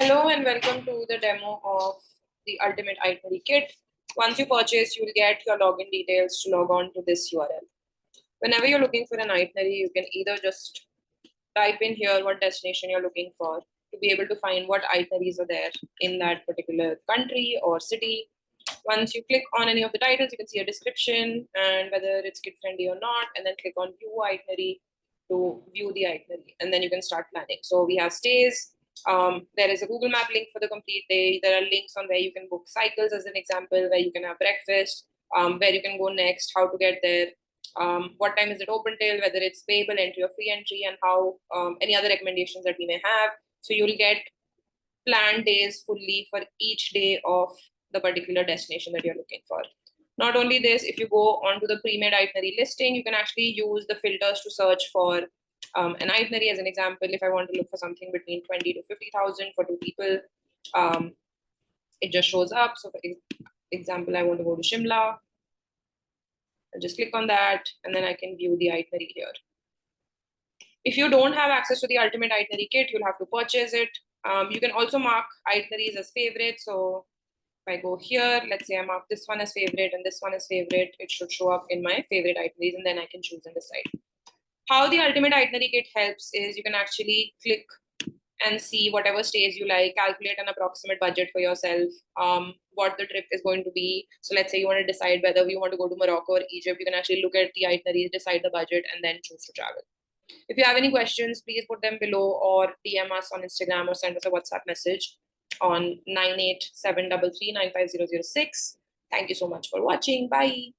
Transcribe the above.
Hello and welcome to the demo of the Ultimate Itinerary Kit. Once you purchase, you'll get your login details to log on to this URL. Whenever you're looking for an itinerary, you can either just type in here what destination you're looking for to be able to find what itineraries are there in that particular country or city. Once you click on any of the titles, you can see a description and whether it's kid friendly or not, and then click on view itinerary to view the itinerary, and then you can start planning. So we have stays. There is a Google Map link for the complete day. There are links on where you can book cycles as an example, where you can have breakfast, where you can go next, how to get there, what time is it open till, whether it's payable entry or free entry, and how any other recommendations that we may have. So you'll get planned days fully for each day of the particular destination that you're looking for. Not only this, if you go onto the pre-made itinerary listing, you can actually use the filters to search for an itinerary. As an example, if I want to look for something between 20 to 50,000 for two people, it just shows up. So for example, I want to go to Shimla. I'll just click on that, and then I can view the itinerary here. If you don't have access to the Ultimate Itinerary Kit, you'll have to purchase it. You can also mark itineraries as favorites. So if I go here, let's say I mark this one as favorite and this one as favorite, it should show up in my favorite itineraries, and then I can choose and decide. How the Ultimate Itinerary Kit helps is you can actually click and see whatever stays you like, calculate an approximate budget for yourself, what the trip is going to be. So let's say you want to decide whether you want to go to Morocco or Egypt, you can actually look at the itineraries, decide the budget, and then choose to travel. If you have any questions, please put them below or DM us on Instagram or send us a WhatsApp message on 98733950006. Thank you so much for watching. Bye.